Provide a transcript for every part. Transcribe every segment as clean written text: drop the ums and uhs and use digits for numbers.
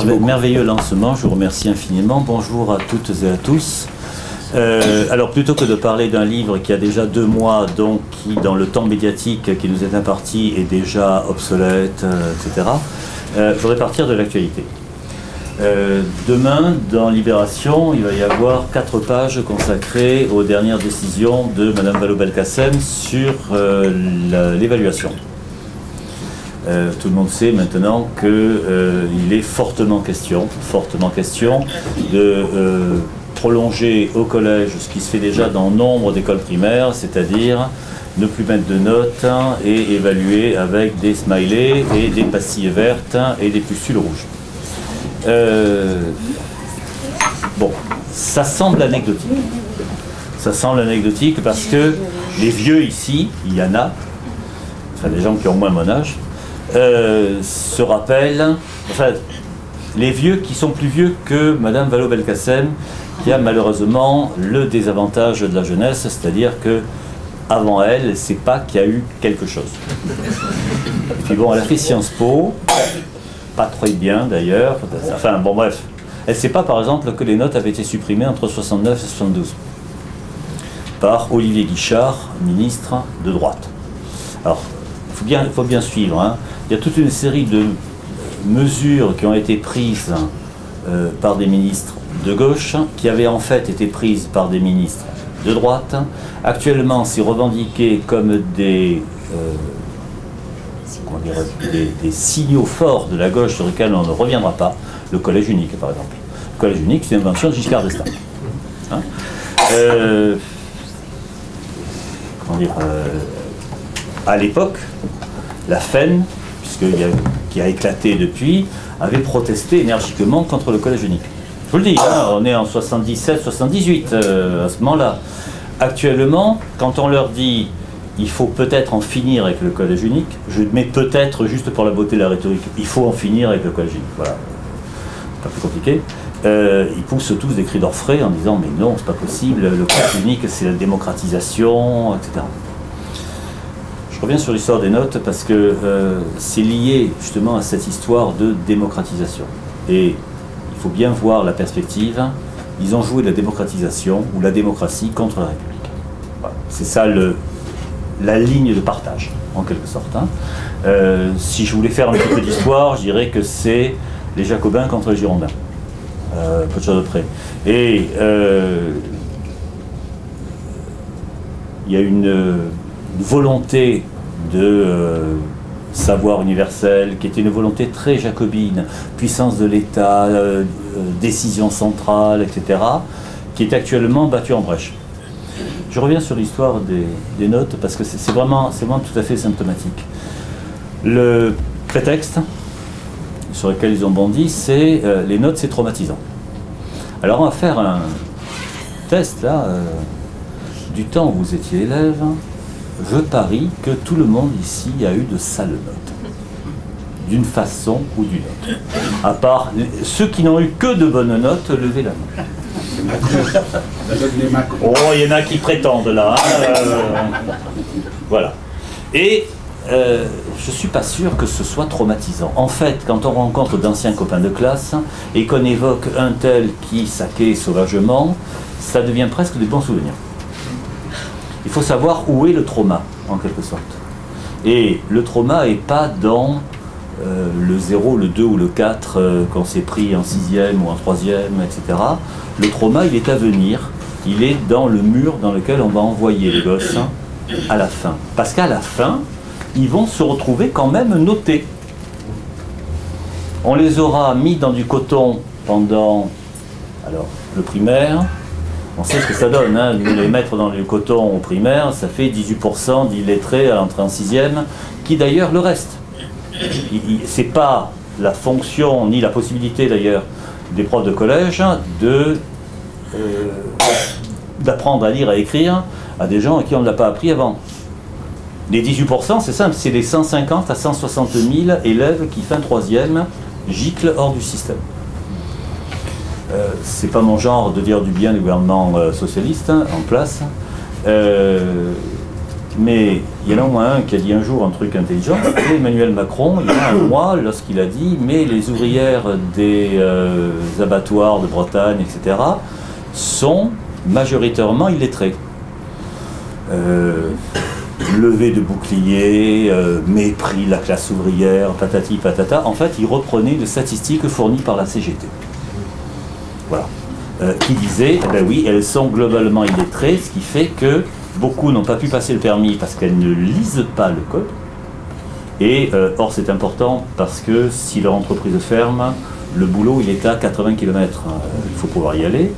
Merveilleux lancement, je vous remercie infiniment. Bonjour à toutes et à tous. Alors plutôt que de parler d'un livre qui a déjà 2 mois, donc qui dans le temps médiatique qui nous est imparti est déjà obsolète, etc., je voudrais partir de l'actualité. Demain, dans Libération, il va y avoir 4 pages consacrées aux dernières décisions de Mme Vallaud-Belkacem sur l'évaluation. Tout le monde sait maintenant qu'il est fortement question de prolonger au collège ce qui se fait déjà dans nombre d'écoles primaires, c'est-à-dire ne plus mettre de notes et évaluer avec des smileys et des pastilles vertes et des pustules rouges. Bon, ça semble anecdotique. Ça semble anecdotique parce que les vieux ici, il y en a, enfin des gens qui ont moins mon âge, se rappellent, enfin les vieux qui sont plus vieux que Mme Vallaud-Belkacem, qui a malheureusement le désavantage de la jeunesse, c'est-à-dire que avant elle, c'est pas qu'il y a eu quelque chose. Et puis bon, elle a fait Sciences Po, pas très bien d'ailleurs, enfin bon bref, elle ne sait pas par exemple que les notes avaient été supprimées entre 69 et 72 par Olivier Guichard, ministre de droite. Alors, il faut bien suivre, hein. Il y a toute une série de mesures qui ont été prises par des ministres de gauche, qui avaient en fait été prises par des ministres de droite. Actuellement, c'est revendiqué comme des signaux forts de la gauche sur lesquels on ne reviendra pas. Le collège unique, par exemple. Le collège unique, c'est une invention de Giscard d'Estaing. Hein, à l'époque, la FEN, qui a éclaté depuis, avait protesté énergiquement contre le collège unique. Je vous le dis, hein, on est en 77-78 à ce moment-là. Actuellement, quand on leur dit il faut peut-être en finir avec le collège unique, je mets peut-être juste pour la beauté de la rhétorique, il faut en finir avec le collège unique. Voilà, pas plus compliqué. Ils poussent tous des cris d'orfraie en disant mais non, c'est pas possible, le collège unique c'est la démocratisation, etc. Je reviens sur l'histoire des notes parce que c'est lié justement à cette histoire de démocratisation. Et il faut bien voir la perspective. Ils ont joué de la démocratisation ou la démocratie contre la République. Voilà. C'est ça la ligne de partage, en quelque sorte. Hein. Si je voulais faire un petit peu d'histoire, je dirais que c'est les Jacobins contre les Girondins. Peu de choses de près. Et il y a une volonté de savoir universel, qui était une volonté très jacobine, puissance de l'État, décision centrale, etc., qui est actuellement battue en brèche. Je reviens sur l'histoire des notes, parce que c'est vraiment tout à fait symptomatique. Le prétexte sur lequel ils ont bondi, c'est les notes, c'est traumatisant. Alors on va faire un test, là, du temps où vous étiez élève. Je parie que tout le monde ici a eu de sales notes, d'une façon ou d'une autre. À part ceux qui n'ont eu que de bonnes notes, levez la main. Oh, il y en a qui prétendent là. Voilà. Et je ne suis pas sûr que ce soit traumatisant. En fait, quand on rencontre d'anciens copains de classe et qu'on évoque un tel qui saquait sauvagement, ça devient presque des bons souvenirs. Il faut savoir où est le trauma, en quelque sorte. Et le trauma n'est pas dans le 0, le 2 ou le 4 qu'on s'est pris en 6e ou en 3e, etc. Le trauma, il est à venir. Il est dans le mur dans lequel on va envoyer les gosses à la fin. Parce qu'à la fin, ils vont se retrouver quand même notés. On les aura mis dans du coton pendant le primaire. On sait ce que ça donne, hein. Les mettre dans le coton au primaire, ça fait 18% d'illettrés à l'entrée en 6e, qui d'ailleurs le reste. C'est pas la fonction, ni la possibilité d'ailleurs, des profs de collège d'apprendre à lire et à écrire à des gens à qui on ne l'a pas appris avant. Les 18%, c'est simple, c'est les 150 à 160 000 élèves qui, fin 3e, giclent hors du système. C'est pas mon genre de dire du bien du gouvernement socialiste en place. Mais il y en a au moins un qui a dit un jour un truc intelligent, c'était Emmanuel Macron, il y a un mois, lorsqu'il a dit « Mais les ouvrières des abattoirs de Bretagne, etc., sont majoritairement illettrées. Levée de bouclier, mépris de la classe ouvrière, patati patata. » En fait, il reprenait les statistiques fournies par la CGT. Voilà. Qui disait, eh ben oui, elles sont globalement illettrées, ce qui fait que beaucoup n'ont pas pu passer le permis parce qu'elles ne lisent pas le code. Et or, c'est important parce que si leur entreprise ferme, le boulot il est à 80 km. Il faut pouvoir y aller.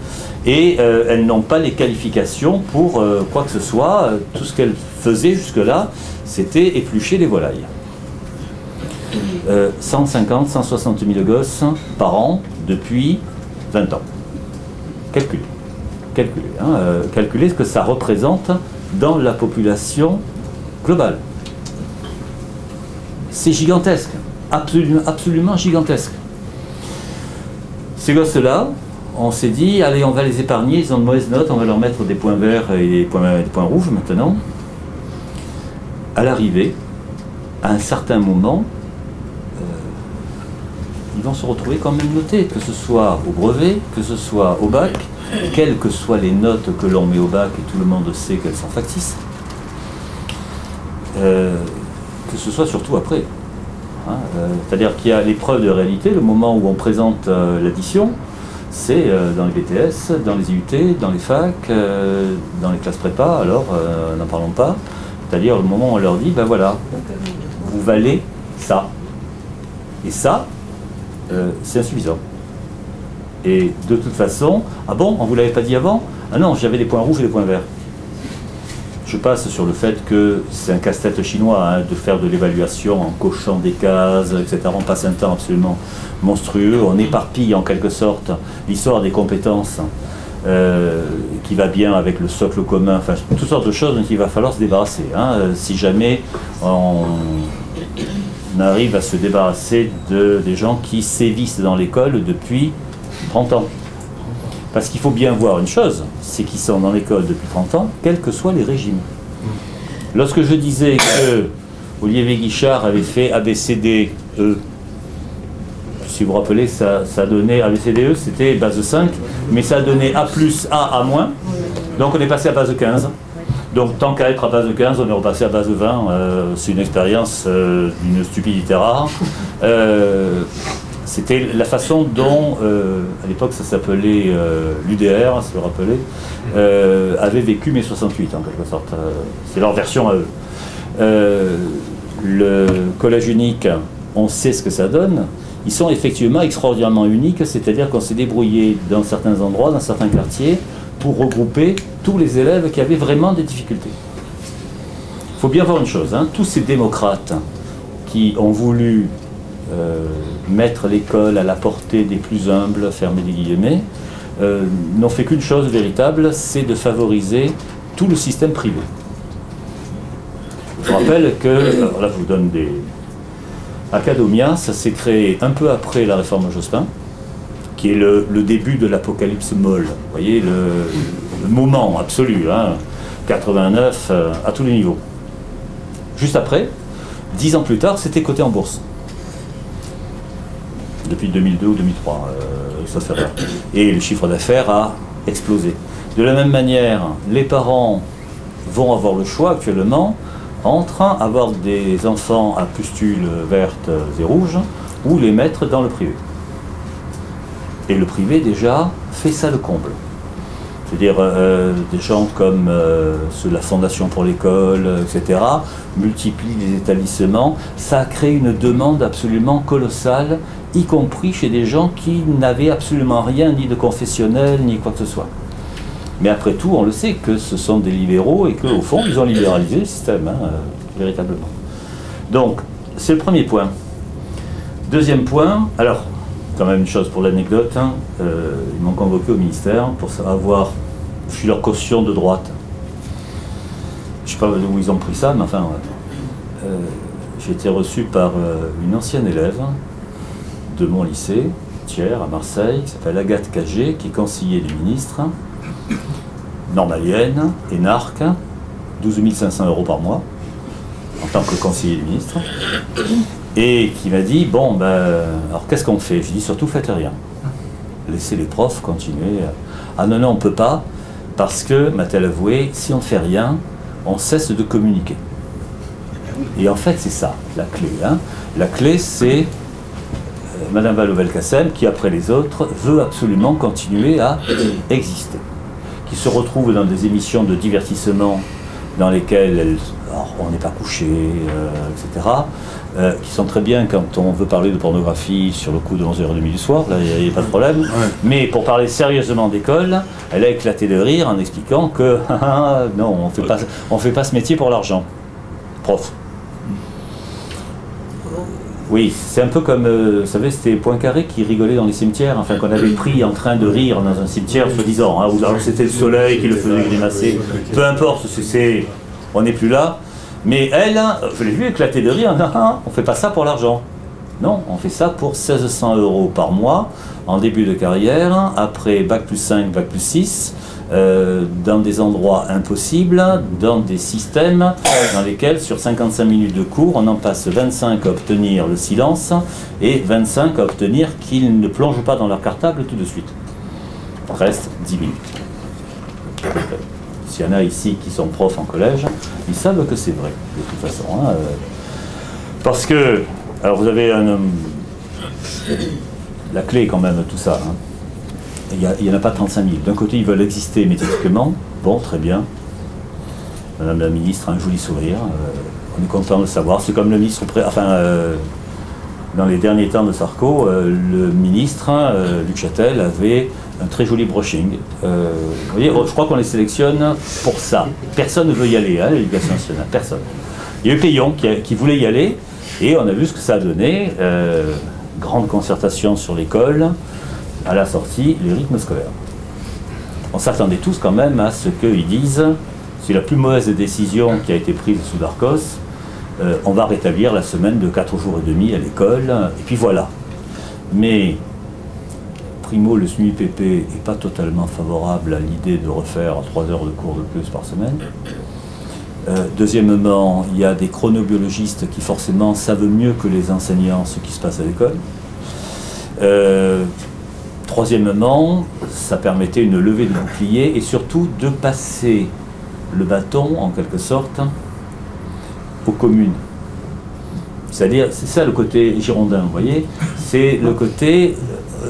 Et elles n'ont pas les qualifications pour quoi que ce soit. Tout ce qu'elles faisaient jusque-là, c'était éplucher les volailles. 150, 160 000 gosses par an depuis 20 ans. Calculez. Calculez ce que ça représente dans la population globale. C'est gigantesque, absolument gigantesque. Ces gosses-là, on s'est dit, allez, on va les épargner, ils ont de mauvaises notes, on va leur mettre des points verts et des points rouges maintenant. À l'arrivée, à un certain moment, ils vont se retrouver quand même notés, que ce soit au brevet, que ce soit au bac, quelles que soient les notes que l'on met au bac, et tout le monde sait qu'elles sont factices, que ce soit surtout après. Hein, c'est-à-dire qu'il y a l'épreuve de réalité, le moment où on présente l'addition, c'est dans les BTS, dans les IUT, dans les facs, dans les classes prépa, alors n'en parlons pas. C'est-à-dire le moment où on leur dit, ben voilà, vous valez ça. Et ça, c'est insuffisant. Et de toute façon, ah bon, on ne vous l'avait pas dit avant? Ah non, j'avais des points rouges et des points verts. Je passe sur le fait que c'est un casse-tête chinois hein, de faire de l'évaluation en cochant des cases, etc. On passe un temps absolument monstrueux, on éparpille en quelque sorte l'histoire des compétences qui va bien avec le socle commun, enfin toutes sortes de choses dont il va falloir se débarrasser. Hein, si jamais on arrive à se débarrasser des gens qui sévissent dans l'école depuis 30 ans. Parce qu'il faut bien voir une chose, c'est qu'ils sont dans l'école depuis 30 ans, quels que soient les régimes. Lorsque je disais que Olivier Guichard avait fait ABCDE, si vous vous rappelez, ça donnait ABCDE, c'était base 5, mais ça donnait A plus A moins, donc on est passé à base 15. Donc tant qu'à être à base 15, on est repassé à base 20, c'est une expérience d'une stupidité rare. C'était la façon dont, à l'époque ça s'appelait l'UDR, si vous vous rappelez, avait vécu mai 68 en quelque sorte. C'est leur version à eux. Le collège unique, on sait ce que ça donne. Ils sont effectivement extraordinairement uniques, c'est-à-dire qu'on s'est débrouillé dans certains endroits, dans certains quartiers, pour regrouper tous les élèves qui avaient vraiment des difficultés. Il faut bien voir une chose, hein, tous ces démocrates qui ont voulu mettre l'école à la portée des plus humbles, fermer des guillemets, n'ont fait qu'une chose véritable, c'est de favoriser tout le système privé. Je rappelle que, alors là je vous donne des... Academia, ça s'est créé un peu après la réforme Jospin, qui est le début de l'apocalypse molle. Vous voyez, le moment absolu, hein, 89 à tous les niveaux. Juste après, 10 ans plus tard, c'était coté en bourse. Depuis 2002 ou 2003, ça fait rien. Et le chiffre d'affaires a explosé. De la même manière, les parents vont avoir le choix actuellement entre avoir des enfants à pustules vertes et rouges ou les mettre dans le privé. Et le privé déjà fait ça le comble. C'est-à-dire des gens comme ceux de la Fondation pour l'école, etc., multiplient les établissements. Ça a créé une demande absolument colossale, y compris chez des gens qui n'avaient absolument rien, ni de confessionnel, ni quoi que ce soit. Mais après tout, on le sait que ce sont des libéraux et qu'au fond, ils ont libéralisé le système, hein, véritablement. Donc, c'est le premier point. Deuxième point, alors, quand même une chose pour l'anecdote, hein, ils m'ont convoqué au ministère pour avoir, je suis leur caution de droite. Je ne sais pas d'où ils ont pris ça, mais enfin, j'ai été reçu par une ancienne élève de mon lycée, Thiers, à Marseille, qui s'appelle Agathe Cagé, qui est conseiller du ministre, normalienne, énarque, 12 500 € par mois, en tant que conseiller du ministre, et qui m'a dit, bon, ben, alors qu'est-ce qu'on fait? Je dis, surtout, faites rien. Laissez les profs continuer. Ah non, non, on ne peut pas, parce que, m'a-t-elle avoué, si on ne fait rien, on cesse de communiquer. Et en fait, c'est ça, la clé. Hein. La clé, c'est Madame Vallaud-Belkacem, qui, après les autres, veut absolument continuer à exister. Qui se retrouve dans des émissions de divertissement dans lesquelles on n'est pas couché, etc. Qui sont très bien quand on veut parler de pornographie sur le coup de 11h30 du soir, là il n'y a pas de problème. Ouais. Mais pour parler sérieusement d'école, elle a éclaté de rire en expliquant que non, on fait pas ce métier pour l'argent. Prof. Oui, c'est un peu comme, vous savez, c'était Poincaré qui rigolait dans les cimetières, enfin qu'on avait pris en train de rire dans un cimetière, soi-disant, hein, ou alors c'était le soleil qui le faisait grimacer. Peu importe, on n'est plus là. Mais elle, je l'ai vu éclater de rire, on ne fait pas ça pour l'argent. Non, on fait ça pour 1600 € par mois, en début de carrière, après Bac plus 5, Bac plus 6, dans des endroits impossibles, dans des systèmes dans lesquels, sur 55 minutes de cours, on en passe 25 à obtenir le silence et 25 à obtenir qu'ils ne plongent pas dans leur cartable tout de suite. Reste 10 minutes. S'il y en a ici qui sont profs en collège, ils savent que c'est vrai, de toute façon. Hein, parce que, alors vous avez la clé quand même, tout ça. Hein. Il n'y en a pas 35 000. D'un côté, ils veulent exister méthodiquement. Bon, très bien. Madame la ministre a un joli sourire. On est content de le savoir. C'est comme le ministre... dans les derniers temps de Sarko, le ministre, Luc Châtel, avait un très joli brushing. Vous voyez, je crois qu'on les sélectionne pour ça. Personne ne veut y aller, hein, l'éducation nationale. Personne. Il y a eu Payon qui voulait y aller, et on a vu ce que ça a donné. Grande concertation sur l'école. À la sortie, les rythmes scolaires. On s'attendait tous quand même à ce qu'ils disent, c'est la plus mauvaise décision qui a été prise sous Darcos, on va rétablir la semaine de 4 jours et demi à l'école, et puis voilà. Mais, primo, le SMUIPP n'est pas totalement favorable à l'idée de refaire 3 heures de cours de plus par semaine. Deuxièmement, il y a des chronobiologistes qui forcément savent mieux que les enseignants ce qui se passe à l'école. Troisièmement, ça permettait une levée de bouclier et surtout de passer le bâton, en quelque sorte, aux communes. C'est-à-dire, c'est ça le côté girondin, vous voyez, c'est le côté,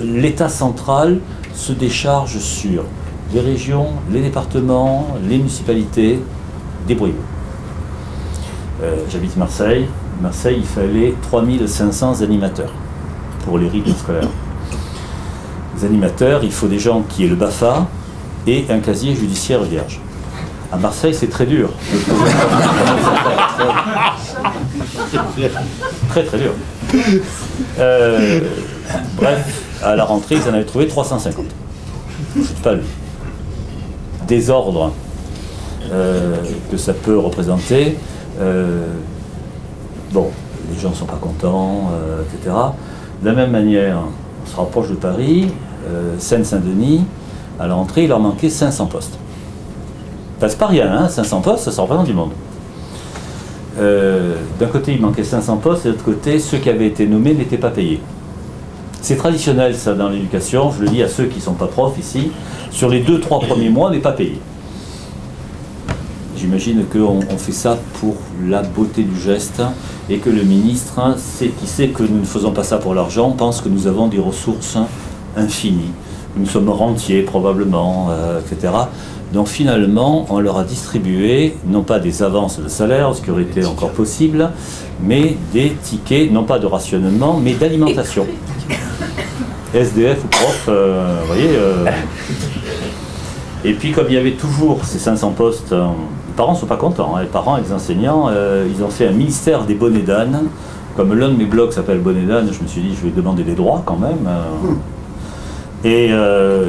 l'État central se décharge sur les régions, les départements, les municipalités, débrouillez-vous. J'habite Marseille. Marseille, il fallait 3500 animateurs pour les rythmes scolaires. Les animateurs, il faut des gens qui aient le BAFA et un casier judiciaire vierge. À Marseille, c'est très dur. Très très dur. Bref, à la rentrée, ils en avaient trouvé 350. C'est pas le désordre que ça peut représenter. Bon, les gens ne sont pas contents, etc. De la même manière, on se rapproche de Paris, Seine-Saint-Denis, à la rentrée, il leur manquait 500 postes. C'est pas rien, hein, 500 postes, ça représente du monde. D'un côté, il manquait 500 postes, et de l'autre côté, ceux qui avaient été nommés n'étaient pas payés. C'est traditionnel, ça, dans l'éducation, je le dis à ceux qui ne sont pas profs ici, sur les 2-3 premiers mois, on n'est pas payé. J'imagine qu'on fait ça pour la beauté du geste et que le ministre, qui sait que nous ne faisons pas ça pour l'argent, pense que nous avons des ressources infinies. Nous sommes rentiers probablement, etc. Donc finalement, on leur a distribué, non pas des avances de salaire, ce qui aurait été encore possible, mais des tickets, non pas de rationnement, mais d'alimentation. SDF ou prof, vous voyez. Et puis comme il y avait toujours ces 500 postes, les parents ne sont pas contents, hein, les parents et les enseignants, ils ont fait un ministère des bonnets d'âne. Comme l'un de mes blogs s'appelle Bonnet d'âne, je me suis dit je vais demander des droits quand même. Et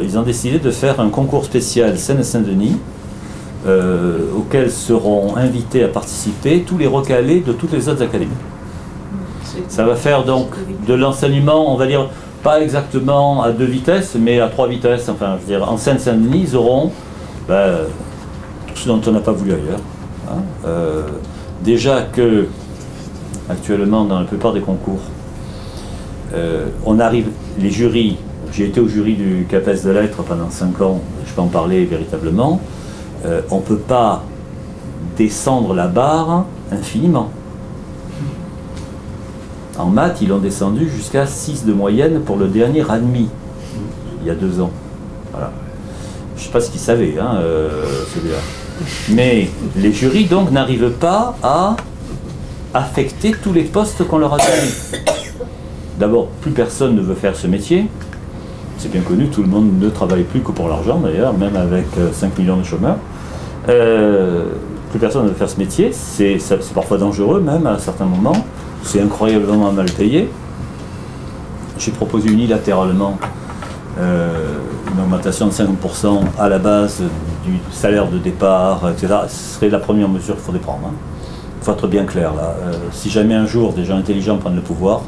ils ont décidé de faire un concours spécial Seine-Saint-Denis, auquel seront invités à participer tous les recalés de toutes les autres académies. Ça va faire donc de l'enseignement, on va dire, pas exactement à 2 vitesses, mais à 3 vitesses. Enfin, je veux dire, en Seine-Saint-Denis, ils auront tout ce dont on n'a pas voulu ailleurs. hein. Déjà que, actuellement, dans la plupart des concours, on arrive, les jurys, j'ai été au jury du CAPES de lettres pendant 5 ans, je peux en parler véritablement, on ne peut pas descendre la barre infiniment. En maths, ils l'ont descendu jusqu'à 6 de moyenne pour le dernier admis, il y a 2 ans. Voilà. Je ne sais pas ce qu'ils savaient, hein, celui-là. Mais les jurys, donc, n'arrivent pas à affecter tous les postes qu'on leur a donnés. D'abord, plus personne ne veut faire ce métier. C'est bien connu, tout le monde ne travaille plus que pour l'argent, d'ailleurs, même avec 5 millions de chômeurs. Plus personne ne veut faire ce métier. C'est parfois dangereux, même, à certains moments. C'est incroyablement mal payé. J'ai proposé unilatéralement une augmentation de 50% à la base du salaire de départ, etc. Ce serait la première mesure qu'il faudrait prendre. Il faut être bien clair là. Si jamais un jour des gens intelligents prennent le pouvoir,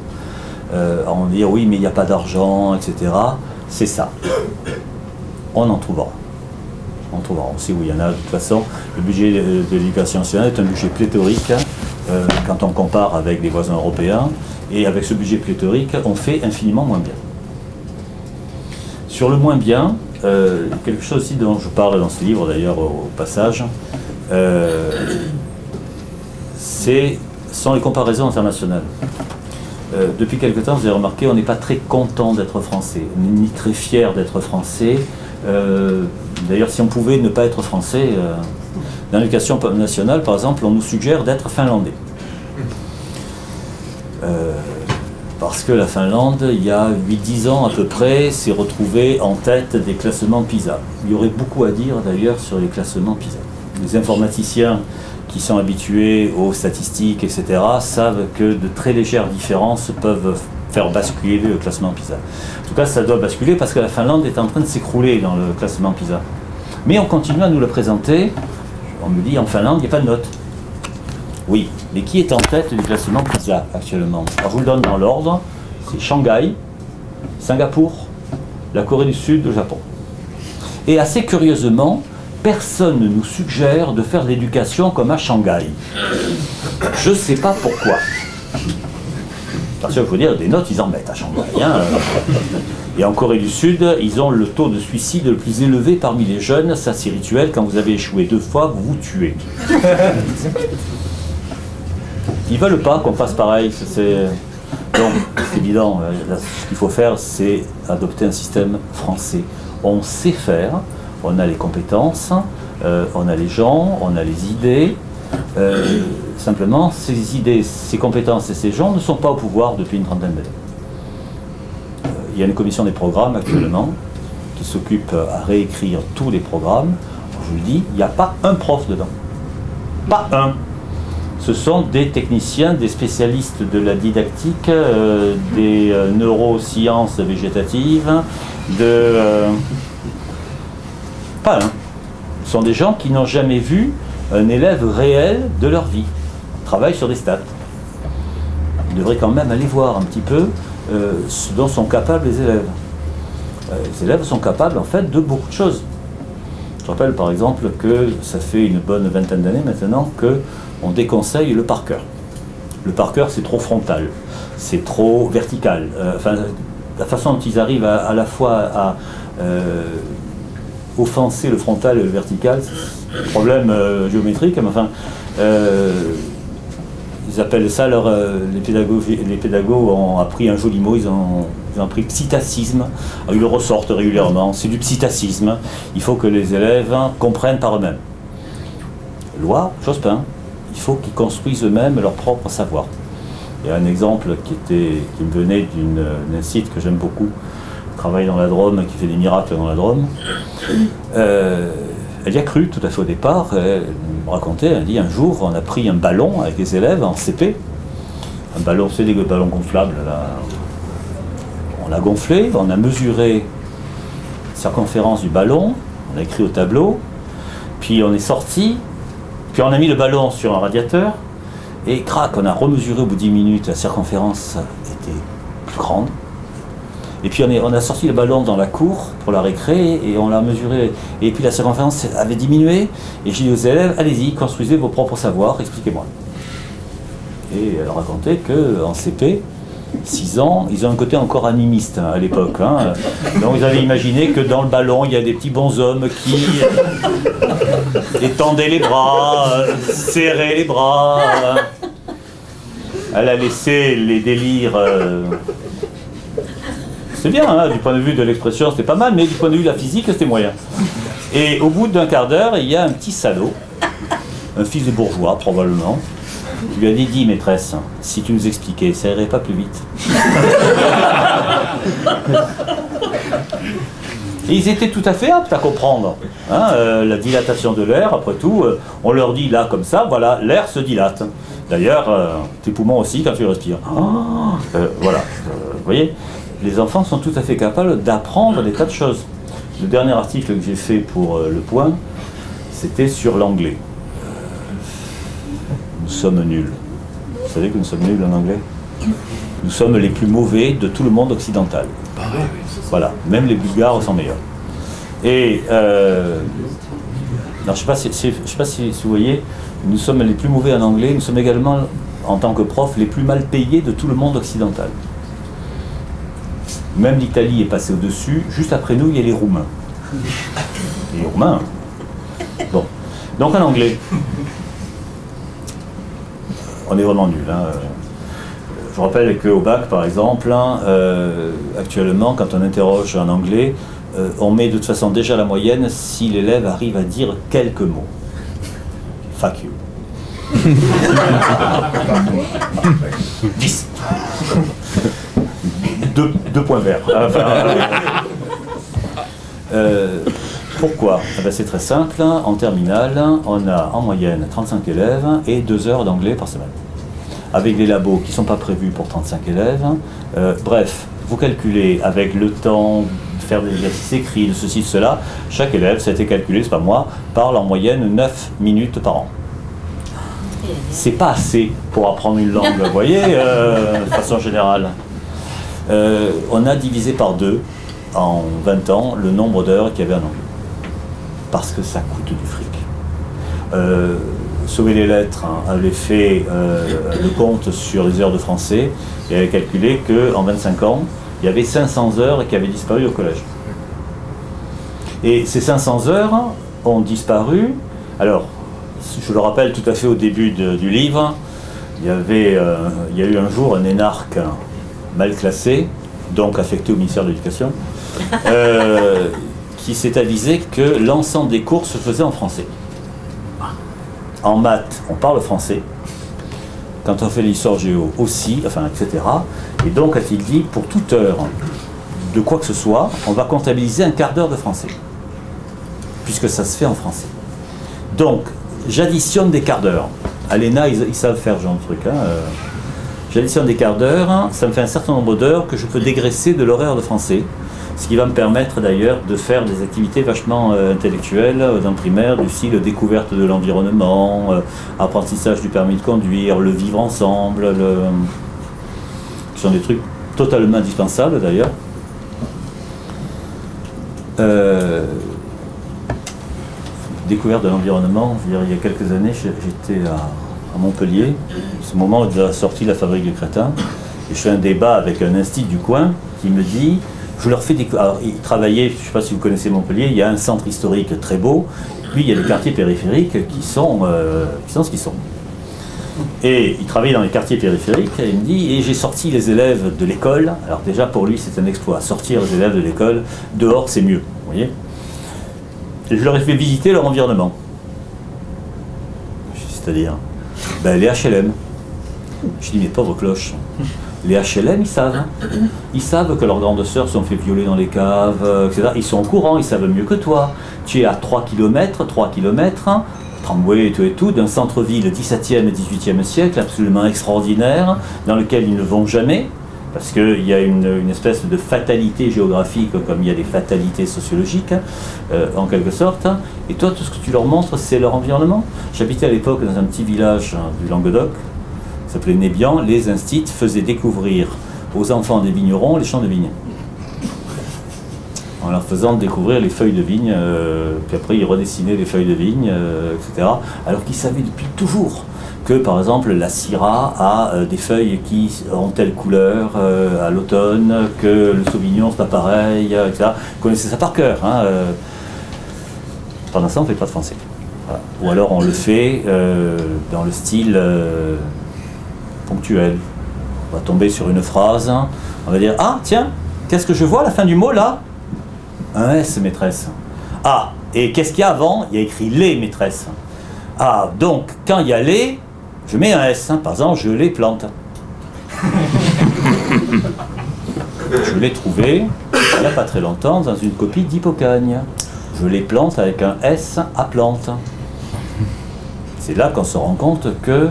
on va dire oui mais il n'y a pas d'argent, etc. C'est ça. On en trouvera. On trouvera. On sait où il y en a. De toute façon, le budget de l'éducation nationale est un budget pléthorique quand on compare avec les voisins européens. Et avec ce budget pléthorique, on fait infiniment moins bien. Sur le moins bien, quelque chose aussi dont je parle dans ce livre d'ailleurs au passage, sont les comparaisons internationales. Depuis quelque temps, vous avez remarqué, on n'est pas très content d'être français, ni très fier d'être français. D'ailleurs, si on pouvait ne pas être français, dans l'éducation nationale, par exemple, on nous suggère d'être finlandais. Parce que la Finlande, il y a 8-10 ans à peu près, s'est retrouvée en tête des classements PISA. Il y aurait beaucoup à dire d'ailleurs sur les classements PISA. Les informaticiens qui sont habitués aux statistiques, etc., savent que de très légères différences peuvent faire basculer le classement PISA. En tout cas, ça doit basculer parce que la Finlande est en train de s'écrouler dans le classement PISA. Mais on continue à nous le présenter. On me dit, en Finlande, il n'y a pas de notes. Oui, mais qui est en tête du classement PISA actuellement? Alors, je vous le donne dans l'ordre. C'est Shanghai, Singapour, la Corée du Sud, le Japon. Et assez curieusement, personne ne nous suggère de faire l'éducation comme à Shanghai. Je ne sais pas pourquoi. Parce qu'il faut dire, des notes, ils en mettent à Shanghai. Hein. Et en Corée du Sud, ils ont le taux de suicide le plus élevé parmi les jeunes. Ça, c'est rituel. Quand vous avez échoué 2 fois, vous vous tuez. Ils ne veulent pas qu'on fasse pareil. Donc, c'est évident. Ce qu'il faut faire, c'est adopter un système français. On sait faire. On a les compétences. On a les gens. On a les idées. Simplement, ces idées, ces compétences et ces gens ne sont pas au pouvoir depuis une trentaine d'années. Il y a une commission des programmes actuellement qui s'occupe à réécrire tous les programmes. Je vous le dis, il n'y a pas un prof dedans. Pas un. Ce sont des techniciens, des spécialistes de la didactique, des neurosciences végétatives, pas un. Ce sont des gens qui n'ont jamais vu un élève réel de leur vie. Ils travaillent sur des stats. Ils devraient quand même aller voir un petit peu ce dont sont capables les élèves. Les élèves sont capables en fait de beaucoup de choses. Je rappelle par exemple que ça fait une bonne vingtaine d'années maintenant qu'on déconseille le par cœur. Le par cœur, c'est trop frontal, c'est trop vertical. La façon dont ils arrivent à la fois à offenser le frontal et le vertical, c'est un problème géométrique, mais enfin, ils appellent ça les pédagogues ont appris un joli mot, ils ont appris psittacisme, ils le ressortent régulièrement, c'est du psittacisme, il faut que les élèves comprennent par eux-mêmes. Loi, Jospin, il faut qu'ils construisent eux-mêmes leur propre savoir. Il y a un exemple qui me venait d'un site que j'aime beaucoup, qui travaille dans la Drôme, qui fait des miracles dans la Drôme. Elle y a cru tout à fait au départ. Elle me racontait, elle dit un jour on a pris un ballon avec les élèves en CP, un ballon, c'est des ballons gonflables là. On l'a gonflé, on a mesuré la circonférence du ballon, on a écrit au tableau, puis on est sorti, puis on a mis le ballon sur un radiateur et crac, on a remesuré au bout de 10 minutes, la circonférence était plus grande. Et puis on a sorti le ballon dans la cour pour la récré et on l'a mesuré. Et puis la circonférence avait diminué. Et j'ai dit aux élèves, allez-y, construisez vos propres savoirs, expliquez-moi. Et elle racontait qu'en CP, 6 ans, ils ont un côté encore animiste à l'époque. Hein. Donc ils avaient imaginé que dans le ballon, il y a des petits bonshommes qui étendaient les bras, serraient les bras. Elle a laissé les délires... c'est bien, hein, du point de vue de l'expression, c'était pas mal, mais du point de vue de la physique, c'était moyen. Et au bout d'un quart d'heure, il y a un petit salaud, un fils de bourgeois probablement, qui lui a dit, dis maîtresse, si tu nous expliquais, ça irait pas plus vite. Et ils étaient tout à fait aptes à comprendre hein, la dilatation de l'air, après tout, on leur dit là comme ça, voilà, l'air se dilate. D'ailleurs, tes poumons aussi quand tu respires. Voilà, vous voyez, les enfants sont tout à fait capables d'apprendre des tas de choses. Le dernier article que j'ai fait pour Le Point, c'était sur l'anglais. Nous sommes nuls. Vous savez que nous sommes nuls en anglais? Nous sommes les plus mauvais de tout le monde occidental. Voilà, même les Bulgares sont meilleurs. Et, alors, je ne sais pas si vous voyez, nous sommes les plus mauvais en anglais, nous sommes également, en tant que profs, les plus mal payés de tout le monde occidental. Même l'Italie est passée au-dessus, juste après nous, il y a les Roumains. Les Roumains. Bon, donc en anglais, on est vraiment nuls. Hein. Je rappelle qu'au bac, par exemple, hein, actuellement, quand on interroge en anglais, on met de toute façon déjà la moyenne si l'élève arrive à dire quelques mots. Fuck you. 10. Deux points verts. Pourquoi? C'est très simple. En terminale, on a en moyenne 35 élèves et 2 heures d'anglais par semaine. Avec des labos qui ne sont pas prévus pour 35 élèves. Bref, vous calculez avec le temps de faire des exercices écrits, de ceci, de cela. Chaque élève, ça a été calculé, c'est pas moi, parle en moyenne 9 minutes par an. C'est pas assez pour apprendre une langue, vous voyez, de façon générale. On a divisé par 2 en 20 ans le nombre d'heures qu'il y avait en anglais. Parce que ça coûte du fric. Sauver les lettres hein, avait fait le compte sur les heures de français et avait calculé qu'en 25 ans, il y avait 500 heures qui avaient disparu au collège. Et ces 500 heures ont disparu. Alors, je le rappelle tout à fait au début du livre, il y a eu un jour un énarque mal classé, donc affecté au ministère de l'Éducation, qui s'est avisé que l'ensemble des cours se faisait en français. En maths, on parle français. Quand on fait l'histoire géo aussi, enfin, etc. Et donc, a-t-il dit, pour toute heure de quoi que ce soit, on va comptabiliser un quart d'heure de français. Puisque ça se fait en français. Donc, j'additionne des quarts d'heure. À l'ENA, ils savent faire ce genre de truc. Hein. J'additionne des quarts d'heure, ça me fait un certain nombre d'heures que je peux dégraisser de l'horaire de français. Ce qui va me permettre d'ailleurs de faire des activités vachement intellectuelles dans le primaire, du style découverte de l'environnement, apprentissage du permis de conduire, le vivre ensemble, qui sont des trucs totalement indispensables d'ailleurs. Découverte de l'environnement, il y a quelques années, j'étais à Montpellier, c'est le moment où j'ai sorti La Fabrique du Crétin, et je fais un débat avec un institut du coin qui me dit... Je leur fais découvrir. Alors, ils travaillaient, je ne sais pas si vous connaissez Montpellier, il y a un centre historique très beau, puis il y a des quartiers périphériques qui sont ce qu'ils sont. Et il travaillait dans les quartiers périphériques, et il me dit, et j'ai sorti les élèves de l'école, alors déjà pour lui c'est un exploit, sortir les élèves de l'école, dehors c'est mieux, vous voyez. Et je leur ai fait visiter leur environnement. C'est-à-dire, ben, les HLM. Je dis, mais pauvres cloches. Les HLM, ils savent. Hein. Ils savent que leurs grandes sœurs sont fait violer dans les caves, etc. Ils sont au courant, ils savent mieux que toi. Tu es à 3 km, hein, Tramboué et tout, d'un centre-ville 17e et 18e siècle, absolument extraordinaire, dans lequel ils ne vont jamais, parce qu'il y a une espèce de fatalité géographique, comme il y a des fatalités sociologiques, en quelque sorte. Et toi, tout ce que tu leur montres, c'est leur environnement. J'habitais à l'époque dans un petit village du Languedoc, ça s'appelait Nébian. Les instituts faisaient découvrir aux enfants des vignerons les champs de vignes. en leur faisant découvrir les feuilles de vigne, puis après ils redessinaient les feuilles de vigne, etc. Alors qu'ils savaient depuis toujours que par exemple la Syrah a des feuilles qui ont telle couleur à l'automne, que le Sauvignon c'est pas pareil, etc. Ils connaissaient ça par cœur. Hein, Pendant ça on ne fait pas de français. Voilà. Ou alors on le fait dans le style ponctuel. On va tomber sur une phrase, on va dire « Ah tiens, qu'est-ce que je vois à la fin du mot là ?» Un S, maîtresse. Ah, et qu'est-ce qu'il y a avant? Il y a écrit les maîtresses. Ah, donc, quand il y a les, je mets un S. Hein. Par exemple, je les plante. Je l'ai trouvé, il n'y a pas très longtemps, dans une copie d'Hippocagne. Je les plante avec un S à plante. C'est là qu'on se rend compte que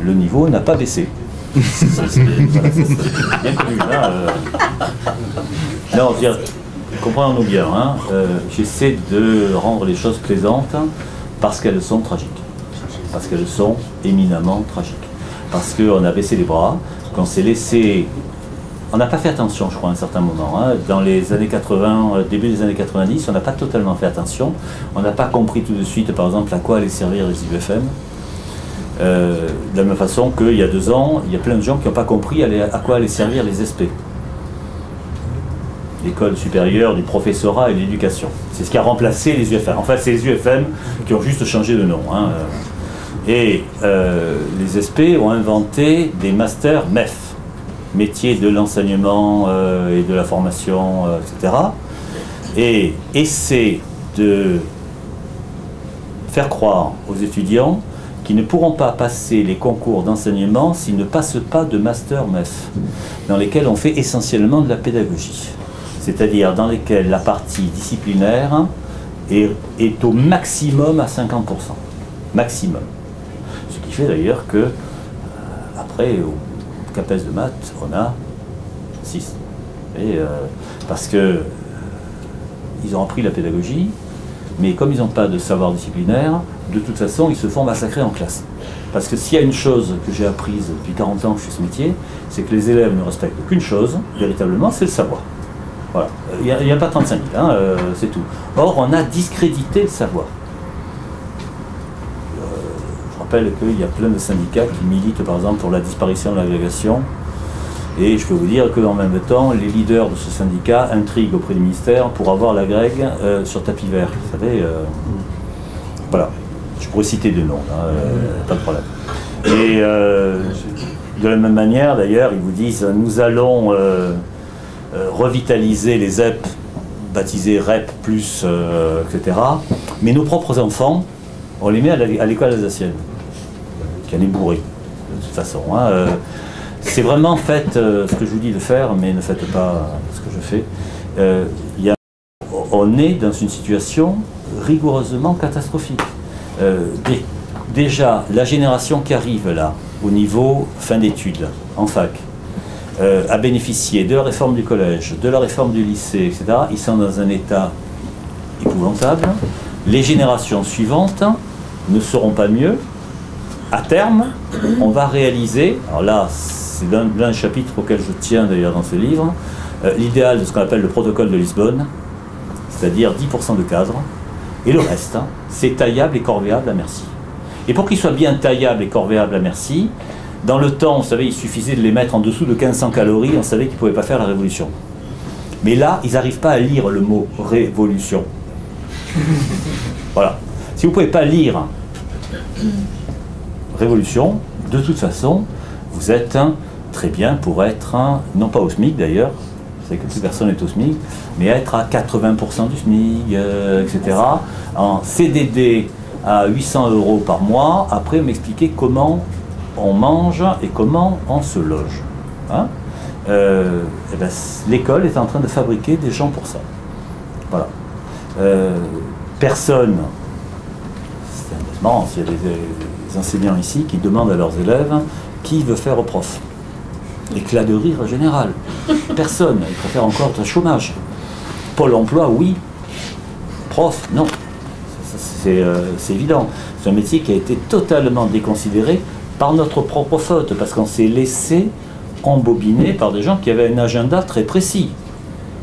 le niveau n'a pas baissé. C'est bien connu. Hein, Non, je veux dire, comprenons-nous bien, hein, j'essaie de rendre les choses plaisantes parce qu'elles sont tragiques. Parce qu'elles sont éminemment tragiques. Parce qu'on a baissé les bras, qu'on s'est laissé... On n'a pas fait attention, je crois, à un certain moment. Hein. Dans les années 80, début des années 90, on n'a pas totalement fait attention. On n'a pas compris tout de suite, par exemple, à quoi allaient servir les IUFM. De la même façon qu'il y a 2 ans, il y a plein de gens qui n'ont pas compris à quoi allaient servir les SP. L'école supérieure du professorat et de l'éducation. C'est ce qui a remplacé les UFM. En fait, c'est les UFM qui ont juste changé de nom. Hein. Et les SP ont inventé des masters MEF, métiers de l'enseignement et de la formation, etc. Et essaient de faire croire aux étudiants qui ne pourront pas passer les concours d'enseignement s'ils ne passent pas de master MEF, dans lesquels on fait essentiellement de la pédagogie. C'est-à-dire dans lesquels la partie disciplinaire est au maximum à 50%. Maximum. Ce qui fait d'ailleurs que, après, au CAPES de maths, on a 6. Et, parce que ils ont appris la pédagogie, mais comme ils n'ont pas de savoir disciplinaire, de toute façon, ils se font massacrer en classe. Parce que s'il y a une chose que j'ai apprise depuis 40 ans que je fais ce métier, c'est que les élèves ne respectent qu'une chose, véritablement, c'est le savoir. Voilà. Il n'y a pas 35 000, hein, c'est tout. Or, on a discrédité le savoir. Je rappelle qu'il y a plein de syndicats qui militent, par exemple, pour la disparition de l'agrégation. Et je peux vous dire qu'en même temps, les leaders de ce syndicat intriguent auprès du ministère pour avoir l'agrég sur tapis vert. Vous savez, voilà. Je pourrais citer 2 noms, hein, pas de problème. Et de la même manière, d'ailleurs, ils vous disent « Nous allons revitaliser les ZEP, baptisés REP+, etc. Mais nos propres enfants, on les met à l'école alsacienne, qui en est bourrée, de toute façon. Hein, c'est vraiment faites ce que je vous dis de faire, mais ne faites pas ce que je fais. On est dans une situation rigoureusement catastrophique. Déjà, la génération qui arrive là, au niveau fin d'études, en fac, a bénéficié de la réforme du collège, de la réforme du lycée, etc. Ils sont dans un état épouvantable. Les générations suivantes ne seront pas mieux. À terme, on va réaliser, alors là, c'est l'un des chapitres auquel je tiens d'ailleurs dans ce livre, l'idéal de ce qu'on appelle le protocole de Lisbonne, c'est-à-dire 10% de cadres, et le reste, hein, c'est taillable et corvéable à merci. Et pour qu'il soit bien taillable et corvéable à merci, dans le temps, vous savez, il suffisait de les mettre en dessous de 1500 calories, on savait qu'ils ne pouvaient pas faire la révolution. Mais là, ils n'arrivent pas à lire le mot révolution. Voilà. Si vous ne pouvez pas lire révolution, de toute façon, vous êtes très bien pour être, non pas au SMIC d'ailleurs, vous savez que plus personne n'est au SMIC, mais être à 80% du SMIC, etc. En CDD à 800 € par mois, après m'expliquer comment on mange et comment on se loge. Hein, et ben, l'école est en train de fabriquer des gens pour ça. Voilà. Personne, c'est marrant, s'il y a des enseignants ici qui demandent à leurs élèves qui veut faire au prof. Éclat de rire général. Personne, ils préfèrent encore le chômage. Pôle emploi, oui. Prof, non. C'est évident. C'est un métier qui a été totalement déconsidéré par notre propre faute, parce qu'on s'est laissé embobiner par des gens qui avaient un agenda très précis.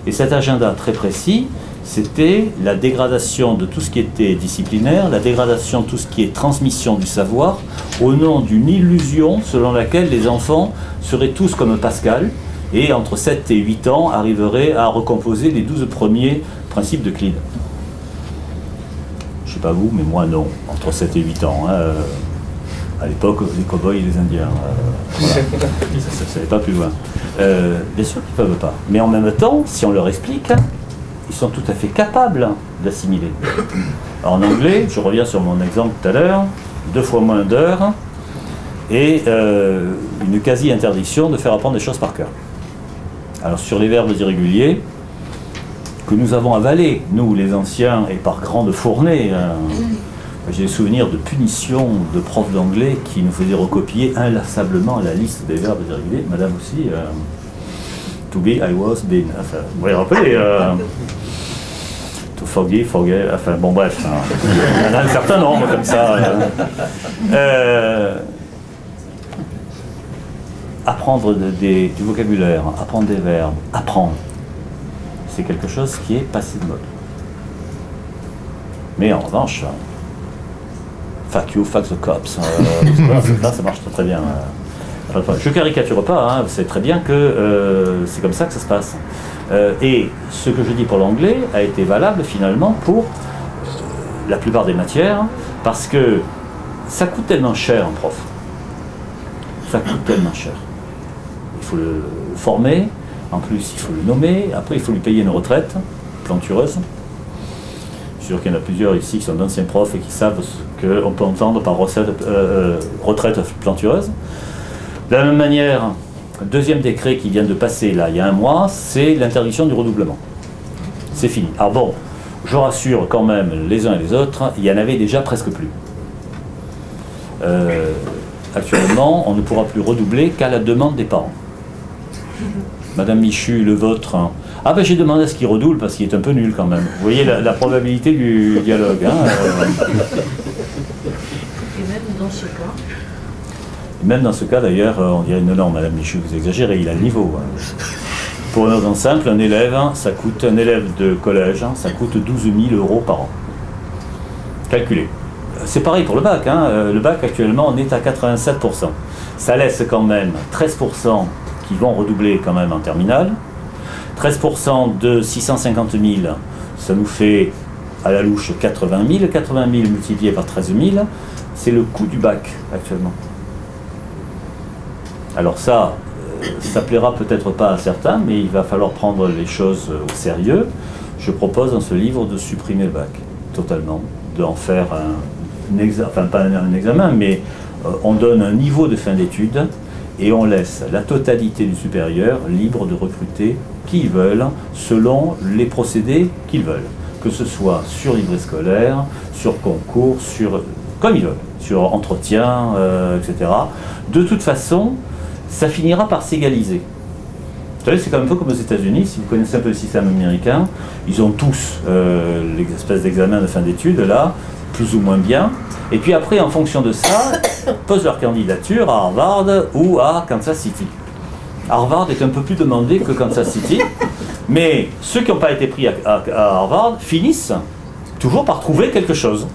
Et cet agenda très précis, c'était la dégradation de tout ce qui était disciplinaire, la dégradation de tout ce qui est transmission du savoir, au nom d'une illusion selon laquelle les enfants seraient tous comme Pascal, et entre 7 et 8 ans arriveraient à recomposer les 12 premiers principes d'Euclide. Je ne sais pas vous, mais moi non, entre 7 et 8 ans. Hein, à l'époque, les cow-boys et les Indiens. Voilà. Ça n'allait pas plus loin. Bien sûr qu'ils ne peuvent pas. Mais en même temps, si on leur explique, ils sont tout à fait capables d'assimiler. En anglais, je reviens sur mon exemple tout à l'heure, 2 fois moins d'heures et une quasi-interdiction de faire apprendre des choses par cœur. Alors sur les verbes irréguliers, que nous avons avalés, nous les anciens, et par grande fournée, j'ai des souvenirs de punitions de profs d'anglais qui nous faisaient recopier inlassablement la liste des verbes irréguliers. Madame aussi, to be, I was, been. Enfin, vous voyez rappeler, to forgive, forget, enfin bon bref, il y en a un certain nombre comme ça. Apprendre du vocabulaire, apprendre des verbes, apprendre, c'est quelque chose qui est passé de mode. Mais en revanche, fuck you, fuck the cops, là ça marche très bien. Je caricature pas, hein, vous savez très bien que c'est comme ça que ça se passe. Et ce que je dis pour l'anglais a été valable finalement pour la plupart des matières, parce que ça coûte tellement cher un prof. Ça coûte tellement cher. Il faut le former, en plus il faut le nommer, après il faut lui payer une retraite plantureuse. Je suis sûr qu'il y en a plusieurs ici qui sont d'anciens profs et qui savent ce qu'on peut entendre par retraite plantureuse. De la même manière, deuxième décret qui vient de passer là il y a un mois, c'est l'interdiction du redoublement. C'est fini. Alors bon, je rassure quand même les uns et les autres, il y en avait déjà presque plus. Actuellement, on ne pourra plus redoubler qu'à la demande des parents. Madame Michu, le vôtre. Ah ben j'ai demandé à ce qu'il redouble parce qu'il est un peu nul quand même. Vous voyez la probabilité du dialogue. Hein, Et même dans ce cas. Même dans ce cas d'ailleurs, on dirait non, Madame Michu, vous exagérez, il a le niveau. Hein. Pour un exemple simple, un élève de collège, ça coûte 12 000 € par an. Calculé. C'est pareil pour le bac. Hein. Le bac actuellement, on est à 87%. Ça laisse quand même 13% qui vont redoubler quand même en terminale. 13% de 650 000, ça nous fait à la louche 80 000. 80 000 multiplié par 13 000, c'est le coût du bac actuellement. Alors ça plaira peut-être pas à certains, mais il va falloir prendre les choses au sérieux. Je propose dans ce livre de supprimer le bac, totalement, d'en faire un examen, enfin pas un examen, mais on donne un niveau de fin d'études et on laisse la totalité du supérieur libre de recruter qui ils veulent, selon les procédés qu'ils veulent. Que ce soit sur livret scolaire, sur concours, comme ils veulent, sur entretien, etc. De toute façon, ça finira par s'égaliser. Vous savez, c'est quand même un peu comme aux États-Unis, si vous connaissez un peu le système américain, ils ont tous les espèces d'examens de fin d'études, là, plus ou moins bien, et puis après, en fonction de ça, posent leur candidature à Harvard ou à Kansas City. Harvard est un peu plus demandé que Kansas City, mais ceux qui n'ont pas été pris à Harvard finissent toujours par trouver quelque chose.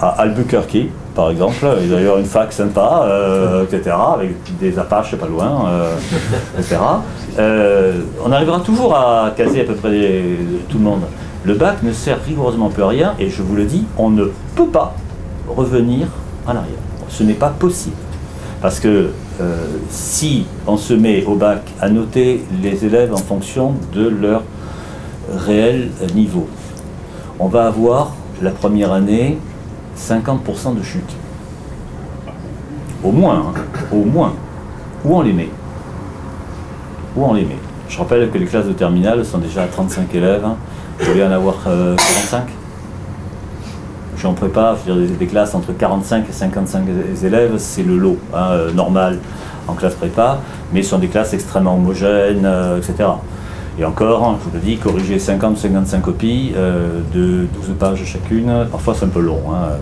À Albuquerque, par exemple, il doit y avoir une fac sympa, etc., avec des Apaches pas loin, etc. On arrivera toujours à caser à peu près tout le monde. Le bac ne sert rigoureusement plus à rien, et je vous le dis, on ne peut pas revenir en arrière. Ce n'est pas possible. Parce que si on se met au bac à noter les élèves en fonction de leur réel niveau, on va avoir la première année 50% de chute. Au moins, hein, au moins. Où on les met? Où on les met? Je rappelle que les classes de terminale sont déjà à 35 élèves. Vous voulez en avoir 45? Je suis en prépa, je veux dire, des classes entre 45 et 55 élèves, c'est le lot normal en classe prépa, mais ce sont des classes extrêmement homogènes, etc. Et encore, je vous le dis, corriger 50-55 copies de 12 pages chacune, parfois c'est un peu long, hein,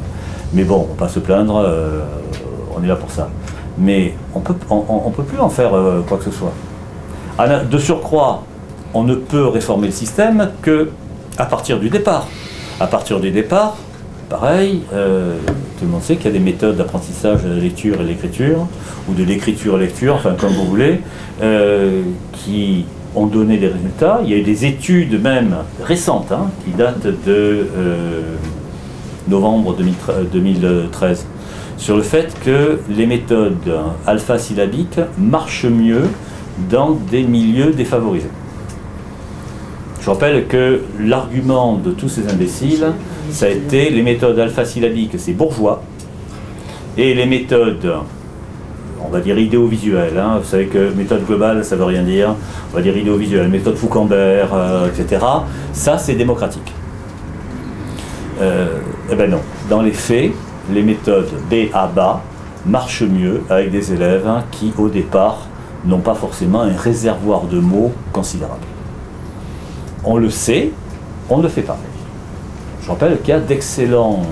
mais bon, on ne va pas se plaindre, on est là pour ça. Mais on peut plus en faire quoi que ce soit. De surcroît, on ne peut réformer le système qu'à partir du départ. À partir du départ, pareil, tout le monde sait qu'il y a des méthodes d'apprentissage de la lecture et de l'écriture, ou de l'écriture et lecture, enfin comme vous voulez, qui ont donné des résultats. Il y a eu des études même récentes, hein, qui datent de novembre 2013, sur le fait que les méthodes alpha-syllabiques marchent mieux dans des milieux défavorisés. Je rappelle que l'argument de tous ces imbéciles, ça a été les méthodes alpha-syllabiques, c'est bourgeois, et les méthodes, on va dire idéovisuelles, hein, vous savez que méthode globale, ça veut rien dire, on va dire idéovisuelle, méthode Foucault-Ambert, etc., ça c'est démocratique. Eh bien non, dans les faits, les méthodes B.A.B.A. marchent mieux avec des élèves qui, au départ, n'ont pas forcément un réservoir de mots considérable. On le sait, on ne le fait pas. Je rappelle qu'il y a d'excellents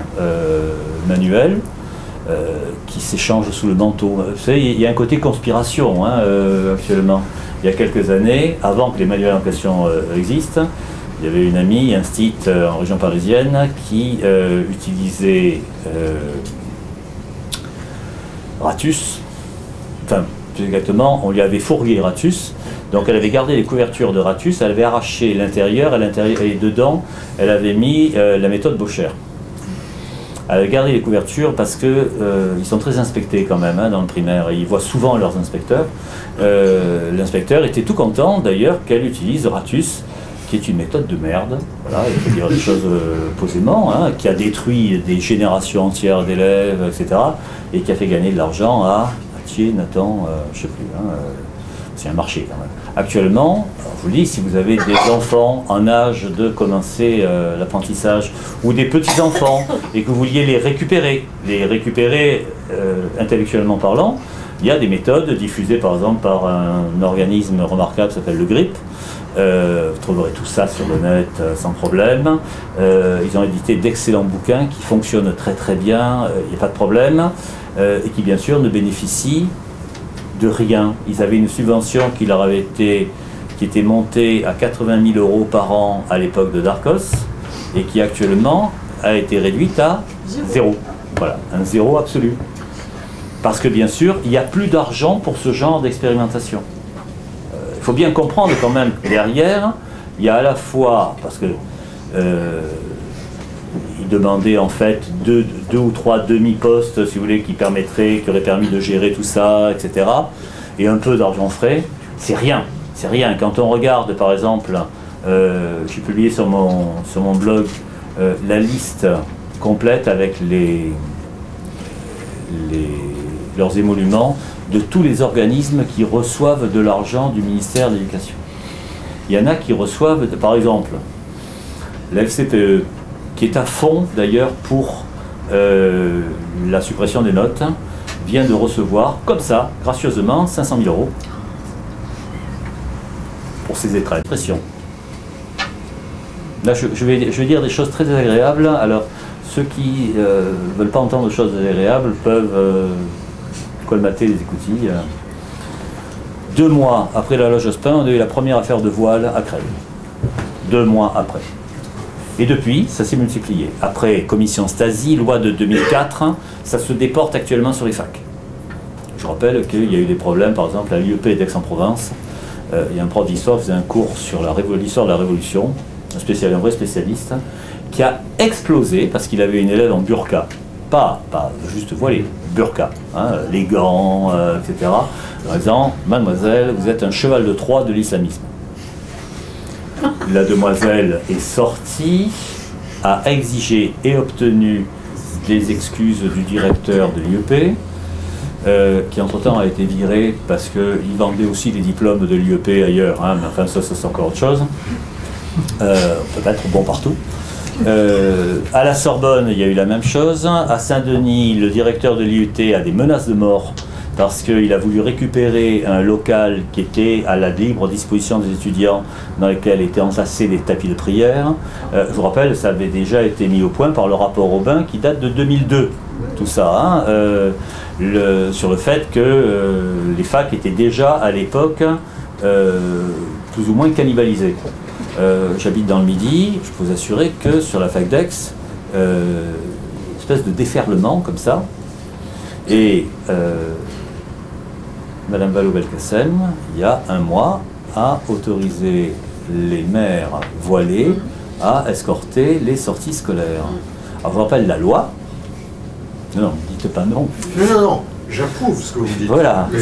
manuels qui s'échangent sous le manteau. Vous savez, il y a un côté conspiration hein, actuellement. Il y a quelques années, avant que les manuels en question existent, il y avait une amie, un site en région parisienne, qui utilisait Ratus, enfin, plus exactement, on lui avait fourgué Ratus, donc elle avait gardé les couvertures de Ratus, elle avait arraché l'intérieur, et dedans, elle avait mis la méthode Bocher. Elle avait gardé les couvertures parce que ils sont très inspectés quand même hein, dans le primaire, et ils voient souvent leurs inspecteurs. L'inspecteur était tout content d'ailleurs qu'elle utilise Ratus, qui est une méthode de merde, voilà, il faut dire les choses posément, hein, qui a détruit des générations entières d'élèves, etc., et qui a fait gagner de l'argent à Nathan, je ne sais plus, hein, c'est un marché quand même. Actuellement, je vous le dis, si vous avez des enfants en âge de commencer l'apprentissage, ou des petits-enfants, et que vous vouliez les récupérer intellectuellement parlant, il y a des méthodes diffusées par exemple par un organisme remarquable qui s'appelle le GRIP. Vous trouverez tout ça sur le net sans problème. Ils ont édité d'excellents bouquins qui fonctionnent très très bien, il n'y a pas de problème, et qui bien sûr ne bénéficient de rien. Ils avaient une subvention qui leur avait été, qui était montée à 80 000 € par an à l'époque de Darcos, et qui actuellement a été réduite à zéro. Voilà, un zéro absolu. Parce que bien sûr, il n'y a plus d'argent pour ce genre d'expérimentation. Il faut bien comprendre quand même que derrière, il y a à la fois, parce que ils demandaient en fait deux ou trois demi-postes, si vous voulez, qui auraient permis de gérer tout ça, etc. Et un peu d'argent frais, c'est rien, c'est rien. Quand on regarde par exemple, j'ai publié sur mon blog la liste complète avec leurs émoluments de tous les organismes qui reçoivent de l'argent du ministère de l'Éducation. Il y en a qui reçoivent, par exemple, la FCPE, qui est à fond d'ailleurs pour la suppression des notes, vient de recevoir, comme ça, gracieusement, 500 000 € pour ses étreintes. Pression. Là, je vais dire des choses très désagréables. Alors, ceux qui ne veulent pas entendre de choses désagréables peuvent colmater les écoutilles. 2 mois après la loge Jospin, on a eu la première affaire de voile à Crève. 2 mois après. Et depuis, ça s'est multiplié. Après commission Stasi, loi de 2004, ça se déporte actuellement sur les facs. Je rappelle qu'il y a eu des problèmes, par exemple, à l'IEP d'Aix-en-Provence. Il y a un prof d'histoire qui faisait un cours sur l'histoire de la Révolution, un vrai spécialiste, qui a explosé parce qu'il avait une élève en burqa. Pas juste voilée, burqa, hein, les gants, etc. En disant, mademoiselle, vous êtes un cheval de Troie de l'islamisme. La demoiselle est sortie, a exigé et obtenu des excuses du directeur de l'IEP, qui entre-temps a été viré parce qu'il vendait aussi des diplômes de l'IEP ailleurs, hein, mais enfin ça c'est encore autre chose. On peut pas être bon partout. À la Sorbonne, il y a eu la même chose. À Saint-Denis, le directeur de l'IUT a des menaces de mort parce qu'il a voulu récupérer un local qui était à la libre disposition des étudiants, dans lequel étaient entassés des tapis de prière. Je vous rappelle, ça avait déjà été mis au point par le rapport Aubin qui date de 2002, tout ça, hein, sur le fait que les facs étaient déjà à l'époque plus ou moins cannibalisés. J'habite dans le Midi, je peux vous assurer que sur la fac d'Aix, une espèce de déferlement comme ça, et Madame Vallaud-Belkacem, il y a un mois, a autorisé les mères voilées à escorter les sorties scolaires. Alors je vous rappelle la loi. Non, dites pas non. Non, j'approuve ce que vous dites. Voilà. Mais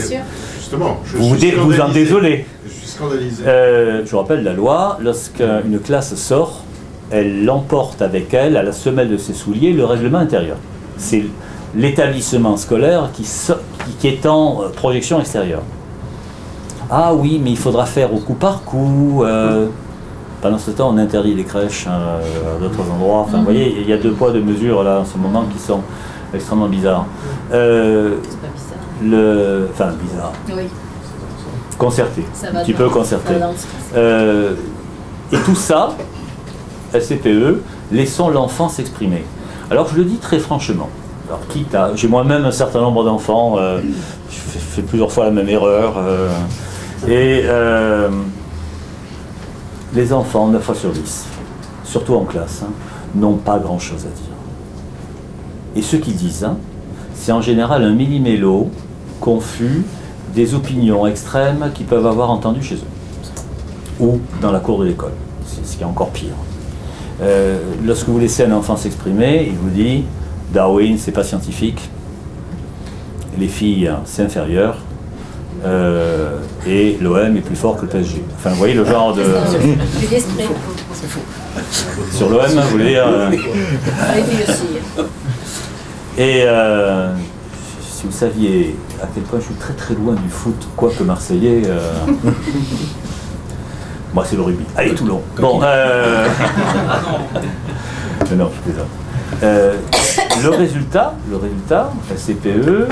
justement, vous en désolez. Je suis scandalisé. Je vous rappelle la loi, lorsqu'une classe sort, elle l'emporte avec elle, à la semelle de ses souliers, le règlement intérieur. C'est l'établissement scolaire qui est en projection extérieure. Ah oui, mais il faudra faire au coup par coup. Pendant ce temps, on interdit les crèches à d'autres endroits. Enfin, vous voyez, il y a 2 poids, 2 mesures là en ce moment qui sont extrêmement bizarres. C'est pas bizarre. Enfin, bizarre. Oui. Concerté. Ça va Un petit dans- peu concerté. ça va dans ce sens. Et tout ça, SCPE, laissons l'enfant s'exprimer. Alors je le dis très franchement. Alors quitte à... J'ai moi-même un certain nombre d'enfants, je fais plusieurs fois la même erreur. Les enfants, 9 fois sur 10, surtout en classe, n'ont pas grand-chose à dire. Et ceux qui disent, c'est en général un millimélo confus des opinions extrêmes qu'ils peuvent avoir entendues chez eux, ou dans la cour de l'école, c'est ce qui est encore pire. Lorsque vous laissez un enfant s'exprimer, il vous dit Darwin, c'est pas scientifique, les filles, c'est inférieur, et l'OM est plus fort que le PSG. Enfin, vous voyez le genre de... J'ai l'esprit. Sur l'OM, vous voulez dire... Les filles aussi. Et si vous saviez à quel point je suis très très loin du foot, quoique marseillais, moi c'est le rugby. Allez, Toulon. Bon, non, je plaisante. Le résultat, CPE,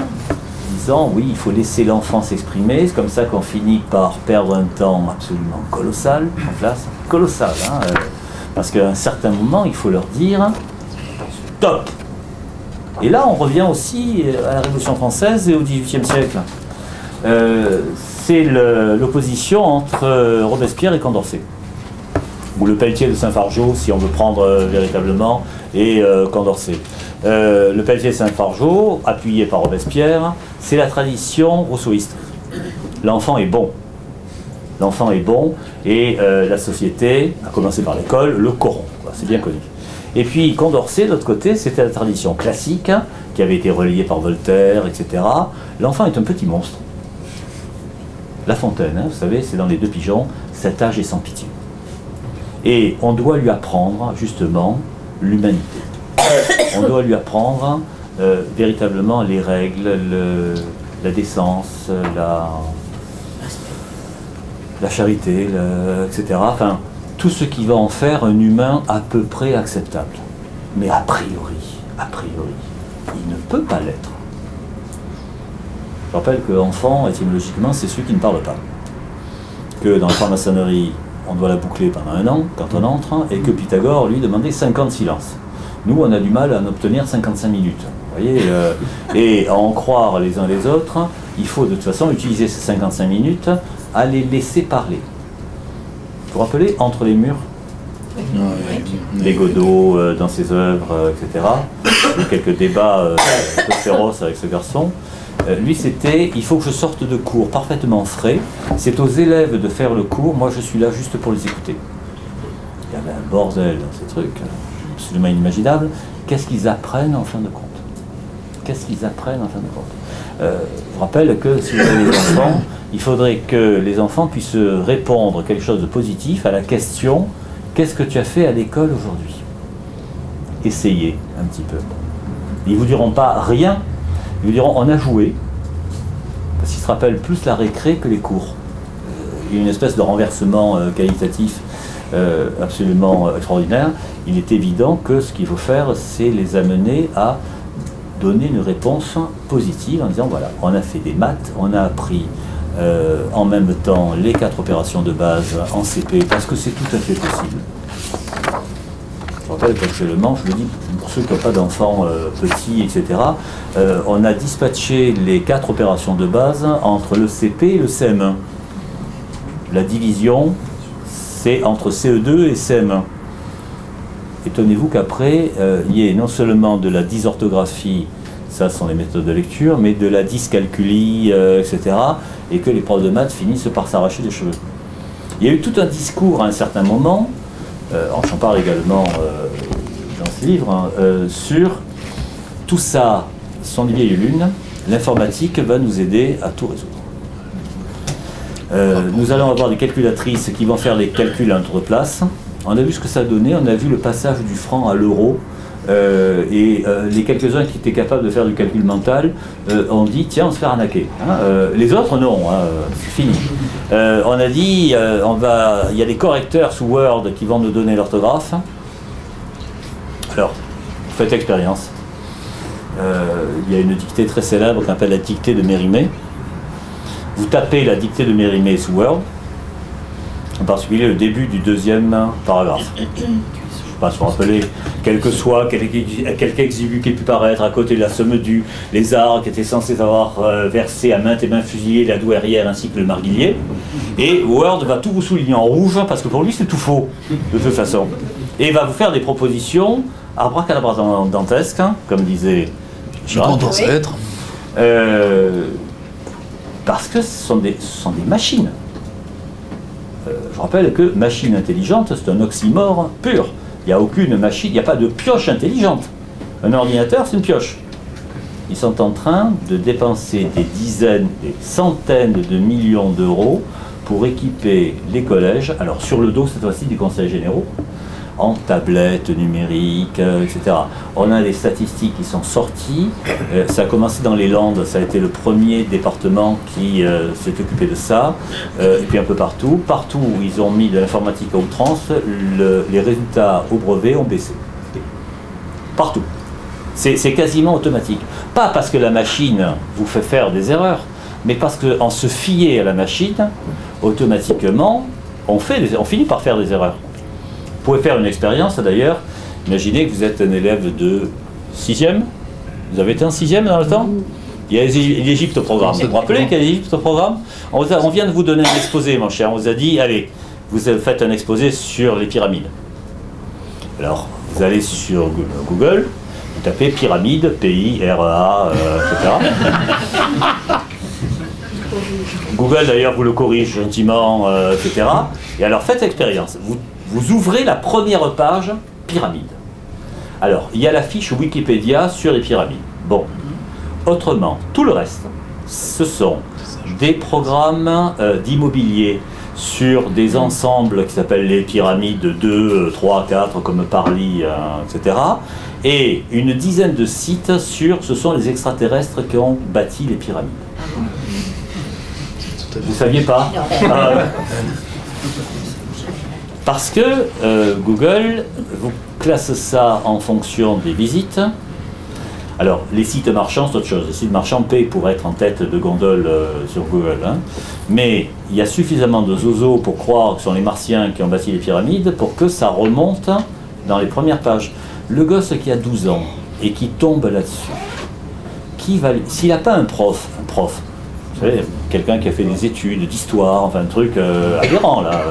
disant oui, il faut laisser l'enfant s'exprimer, c'est comme ça qu'on finit par perdre un temps absolument colossal en classe, colossal, parce qu'à un certain moment, il faut leur dire stop. Et là, on revient aussi à la Révolution française et au XVIIIe siècle. C'est l'opposition entre Robespierre et Condorcet. Ou le Pelletier de Saint-Fargeau, si on veut prendre véritablement, et Condorcet. Le Pelletier de Saint-Fargeau, appuyé par Robespierre, c'est la tradition rousseauiste. L'enfant est bon. L'enfant est bon, et la société, à commencer par l'école, le corrompt. C'est bien connu. Et puis Condorcet, de l'autre côté, c'était la tradition classique, qui avait été relayée par Voltaire, etc. L'enfant est un petit monstre. La Fontaine, vous savez, c'est dans les 2 pigeons, cet âge est sans pitié. Et on doit lui apprendre, justement, l'humanité. On doit lui apprendre véritablement les règles, la décence, la charité, etc. Enfin, tout ce qui va en faire un humain à peu près acceptable. Mais a priori, il ne peut pas l'être. Je rappelle que enfant, étymologiquement, c'est celui qui ne parle pas. Que dans la franc-maçonnerie, on doit la boucler pendant 1 an, quand on entre, et que Pythagore, lui, demandait 50 silences. Nous, on a du mal à en obtenir 55 minutes. Vous voyez, et à en croire les uns les autres, il faut de toute façon utiliser ces 55 minutes à les laisser parler. Vous vous rappelez, Entre les murs, les Godot dans ses œuvres, etc. Il y a eu quelques débats un peu féroces avec ce garçon. Lui, c'était « il faut que je sorte de cours parfaitement frais, c'est aux élèves de faire le cours, moi je suis là juste pour les écouter ». Il y avait un bordel dans ces trucs, absolument inimaginable. Qu'est-ce qu'ils apprennent en fin de compte? Qu'est-ce qu'ils apprennent en fin de compte? Je vous rappelle que si vous avez des enfants, il faudrait que les enfants puissent répondre quelque chose de positif à la question « qu'est-ce que tu as fait à l'école aujourd'hui ?» Essayez un petit peu. Ils ne vous diront pas rien. Ils vous diront, on a joué, parce qu'ils se rappellent plus la récré que les cours. Il y a une espèce de renversement qualitatif absolument extraordinaire. Il est évident que ce qu'il faut faire, c'est les amener à donner une réponse positive en disant, voilà, on a fait des maths, on a appris en même temps les 4 opérations de base en CP, parce que c'est tout à fait possible. Je rappelle qu'actuellement, je le dis pour ceux qui n'ont pas d'enfants petits, etc., on a dispatché les 4 opérations de base entre le CP et le CM1. la division, c'est entre CE2 et CM1. Étonnez-vous qu'après, il y ait non seulement de la dysorthographie, ça sont les méthodes de lecture, mais de la dyscalculie, etc. Et que les profs de maths finissent par s'arracher les cheveux. Il y a eu tout un discours à un certain moment, j'en parle également dans ce livre, hein, sur tout ça, sont des vieilles lunes, l'informatique va nous aider à tout résoudre. Nous allons avoir des calculatrices qui vont faire les calculs à notre place. On a vu ce que ça donnait, on a vu le passage du franc à l'euro, et les quelques-uns qui étaient capables de faire du calcul mental ont dit tiens, on se fait arnaquer. Hein, les autres non, hein, c'est fini. On a dit il y a des correcteurs sous Word qui vont nous donner l'orthographe. Alors, faites expérience. Il y a une dictée très célèbre qu'on appelle la dictée de Mérimée. Vous tapez la dictée de Mérimée sous Word, en particulier le début du deuxième paragraphe. Je ne sais pas si vous vous rappelez, quel que soit quelque exigu qui ait pu paraître à côté de la somme due, les arts qui étaient censés avoir versé à maintes et maintes fusillés la douairière ainsi que le marguillier. Et Word va tout vous souligner en rouge parce que pour lui c'est tout faux, de toute façon. Et il va vous faire des propositions abracadabrantesques, hein, comme disait Chirac. Parce que ce sont des machines. Je rappelle que machine intelligente, c'est un oxymore pur. Il n'y a aucune machine, il n'y a pas de pioche intelligente. Un ordinateur, c'est une pioche. Ils sont en train de dépenser des dizaines, des centaines de millions d'euros pour équiper les collèges, alors sur le dos cette fois-ci des conseils généraux, en tablettes numériques, etc. On a des statistiques qui sont sorties. Ça a commencé dans les Landes, ça a été le premier département qui s'est occupé de ça. Et puis un peu partout. Partout où ils ont mis de l'informatique à outrance, les résultats au brevet ont baissé. Partout. C'est quasiment automatique. Pas parce que la machine vous fait faire des erreurs, mais parce qu'en se fier à la machine, automatiquement, on finit par faire des erreurs. Vous pouvez faire une expérience d'ailleurs. Imaginez que vous êtes un élève de 6e. Vous avez été en 6e dans le temps? Il y a l'Égypte au programme. Vous vous rappelez qu'il y a l'Égypte au programme? On vient de vous donner un exposé, mon cher. On vous a dit, allez, vous faites un exposé sur les pyramides. Alors, vous allez sur Google, vous tapez pyramide, P-I-R-E-A, etc. Google d'ailleurs vous le corrige gentiment, etc. Et alors faites expérience. Vous ouvrez la première page pyramide. Alors, il y a la fiche Wikipédia sur les pyramides. Bon. Autrement, tout le reste, ce sont des programmes d'immobilier sur des ensembles qui s'appellent les pyramides 2, 3, 4, comme Parly, etc. Et une dizaine de sites ce sont les extraterrestres qui ont bâti les pyramides. Vous ne saviez pas? Parce que Google vous classe ça en fonction des visites. Alors, les sites marchands, c'est autre chose. Les sites marchands paient pour être en tête de gondole sur Google. Hein. Mais il y a suffisamment de zozos pour croire que ce sont les Martiens qui ont bâti les pyramides pour que ça remonte dans les premières pages. Le gosse qui a 12 ans et qui tombe là-dessus, s'il n'a pas un prof, vous savez, quelqu'un qui a fait des études d'histoire, enfin un truc aberrant là,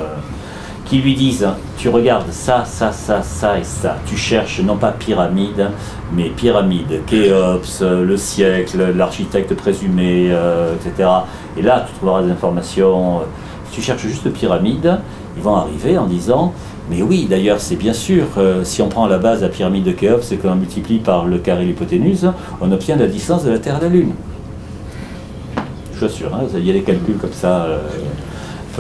qui lui disent, tu regardes ça, ça, ça, ça et ça. Tu cherches non pas pyramide, mais pyramide, Khéops, le siècle, l'architecte présumé, etc. Et là, tu trouveras des informations. Si tu cherches juste pyramide, ils vont arriver en disant, mais oui, d'ailleurs, c'est bien sûr, si on prend la base de la pyramide de Khéops et qu'on multiplie par le carré de l'hypoténuse, on obtient la distance de la Terre à la Lune. Je suis sûr, hein, il y a des calculs comme ça.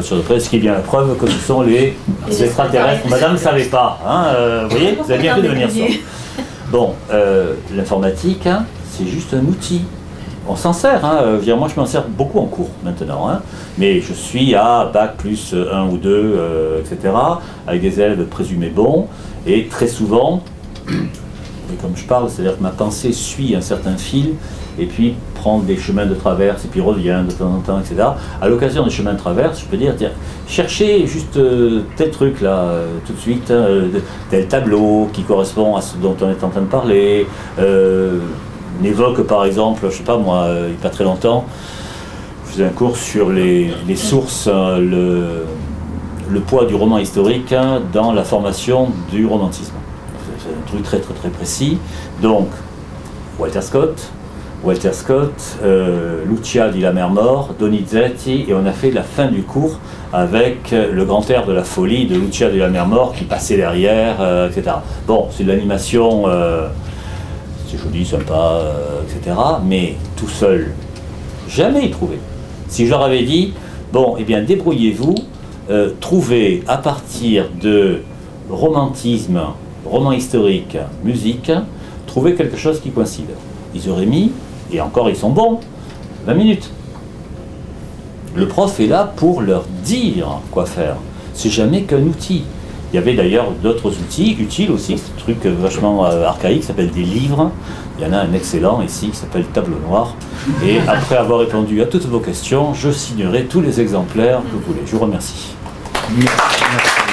Ce qui est bien la preuve que ce sont les extraterrestres. Madame ne savait pas. Hein, vous voyez, vous avez bien fait de venir ça. Bon, l'informatique, hein, c'est juste un outil. On s'en sert. Hein, moi, je m'en sers beaucoup en cours maintenant. Hein, mais je suis à bac plus 1 ou 2, etc. Avec des élèves présumés bons. Et très souvent, et comme je parle, c'est-à-dire que ma pensée suit un certain fil. Et puis prend des chemins de traverse, et puis revient de temps en temps, etc. À l'occasion des chemins de traverse, je peux dire, tiens, cherchez juste tel truc là, tout de suite, tel tableau qui correspond à ce dont on est en train de parler. On évoque par exemple, je sais pas moi, il n'y a pas très longtemps, je faisais un cours sur les sources, le poids du roman historique dans la formation du romantisme. C'est un truc très très très précis. Donc, Walter Scott, Lucia di Lammermoor, Donizetti, et on a fait la fin du cours avec le grand air de la folie de Lucia di Lammermoor qui passait derrière, etc. Bon, c'est de l'animation, c'est joli, sympa, etc. Mais tout seul, jamais y trouver. Si je leur avais dit, bon, eh bien, débrouillez-vous, trouvez à partir de romantisme, roman historique, musique, trouvez quelque chose qui coïncide. Ils auraient mis, et encore ils sont bons, 20 minutes. Le prof est là pour leur dire quoi faire. C'est jamais qu'un outil. Il y avait d'ailleurs d'autres outils utiles aussi, ce truc vachement archaïque, qui s'appelle des livres. Il y en a un excellent ici qui s'appelle Tableau Noir. Et après avoir répondu à toutes vos questions, je signerai tous les exemplaires que vous voulez. Je vous remercie. Merci.